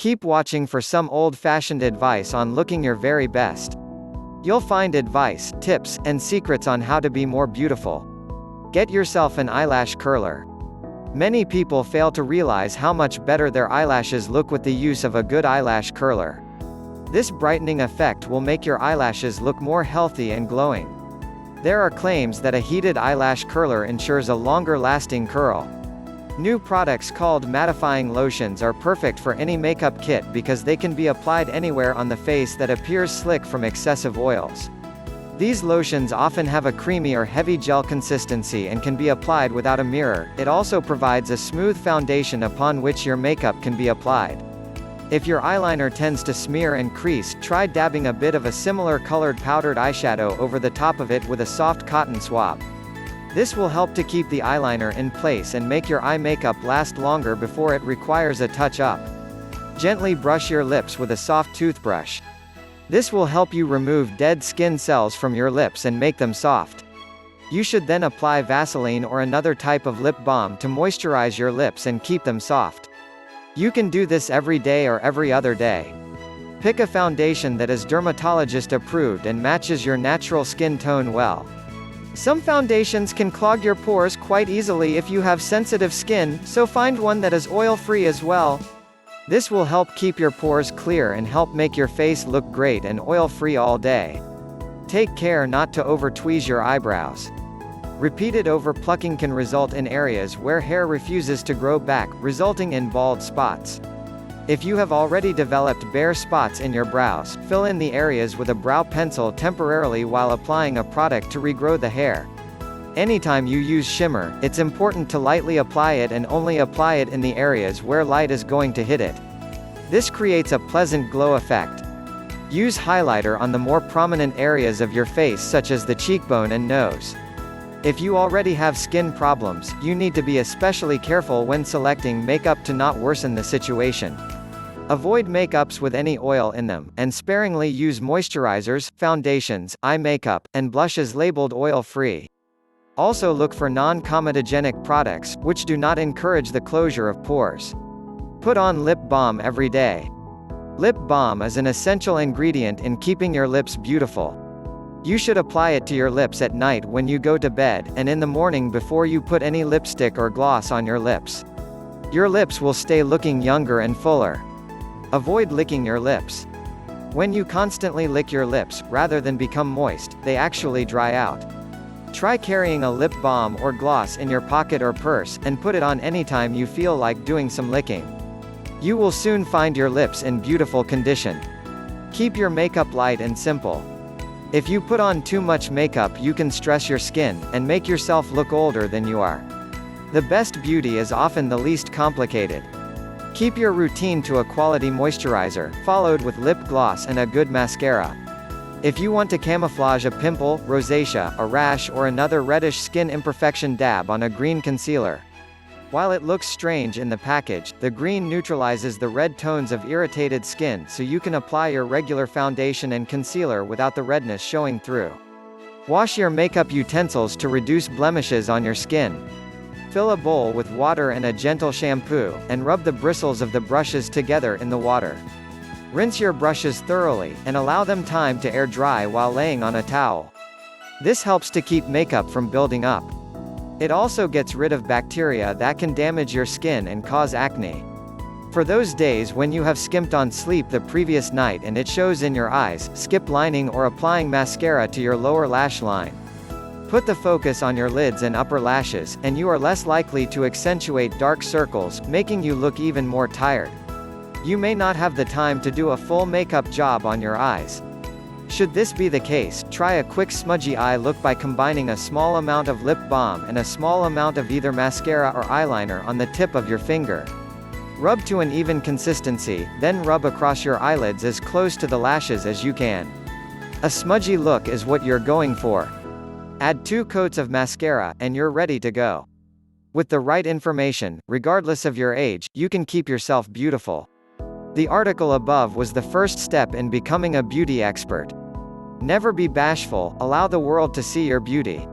Keep watching for some old-fashioned advice on looking your very best. You'll find advice, tips, and secrets on how to be more beautiful. Get yourself an eyelash curler. Many people fail to realize how much better their eyelashes look with the use of a good eyelash curler. This brightening effect will make your eyelashes look more healthy and glowing. There are claims that a heated eyelash curler ensures a longer-lasting curl. New products called mattifying lotions are perfect for any makeup kit because they can be applied anywhere on the face that appears slick from excessive oils. These lotions often have a creamy or heavy gel consistency and can be applied without a mirror. It also provides a smooth foundation upon which your makeup can be applied. If your eyeliner tends to smear and crease, try dabbing a bit of a similar colored powdered eyeshadow over the top of it with a soft cotton swab. This will help to keep the eyeliner in place and make your eye makeup last longer before it requires a touch-up. Gently brush your lips with a soft toothbrush. This will help you remove dead skin cells from your lips and make them soft. You should then apply Vaseline or another type of lip balm to moisturize your lips and keep them soft. You can do this every day or every other day. Pick a foundation that is dermatologist approved and matches your natural skin tone well. Some foundations can clog your pores quite easily if you have sensitive skin, so find one that is oil-free as well. This will help keep your pores clear and help make your face look great and oil-free all day. Take care not to over-tweeze your eyebrows. Repeated over-plucking can result in areas where hair refuses to grow back, resulting in bald spots. If you have already developed bare spots in your brows, fill in the areas with a brow pencil temporarily while applying a product to regrow the hair. Anytime you use shimmer, it's important to lightly apply it and only apply it in the areas where light is going to hit it. This creates a pleasant glow effect. Use highlighter on the more prominent areas of your face such as the cheekbone and nose. If you already have skin problems, you need to be especially careful when selecting makeup to not worsen the situation. Avoid makeups with any oil in them, and sparingly use moisturizers, foundations, eye makeup, and blushes labeled oil-free. Also look for non-comedogenic products, which do not encourage the closure of pores. Put on lip balm every day. Lip balm is an essential ingredient in keeping your lips beautiful. You should apply it to your lips at night when you go to bed, and in the morning before you put any lipstick or gloss on your lips. Your lips will stay looking younger and fuller. Avoid licking your lips. When you constantly lick your lips, rather than become moist, they actually dry out. Try carrying a lip balm or gloss in your pocket or purse, and put it on anytime you feel like doing some licking. You will soon find your lips in beautiful condition. Keep your makeup light and simple. If you put on too much makeup, you can stress your skin, and make yourself look older than you are. The best beauty is often the least complicated. Keep your routine to a quality moisturizer, followed with lip gloss and a good mascara. If you want to camouflage a pimple, rosacea, a rash or another reddish skin imperfection, dab on a green concealer. While it looks strange in the package, the green neutralizes the red tones of irritated skin so you can apply your regular foundation and concealer without the redness showing through. Wash your makeup utensils to reduce blemishes on your skin. Fill a bowl with water and a gentle shampoo, and rub the bristles of the brushes together in the water. Rinse your brushes thoroughly, and allow them time to air dry while laying on a towel. This helps to keep makeup from building up. It also gets rid of bacteria that can damage your skin and cause acne. For those days when you have skimped on sleep the previous night and it shows in your eyes, skip lining or applying mascara to your lower lash line. Put the focus on your lids and upper lashes, and you are less likely to accentuate dark circles, making you look even more tired. You may not have the time to do a full makeup job on your eyes. Should this be the case, try a quick smudgy eye look by combining a small amount of lip balm and a small amount of either mascara or eyeliner on the tip of your finger. Rub to an even consistency, then rub across your eyelids as close to the lashes as you can. A smudgy look is what you're going for. Add 2 coats of mascara, and you're ready to go. With the right information, regardless of your age, you can keep yourself beautiful. The article above was the first step in becoming a beauty expert. Never be bashful, allow the world to see your beauty.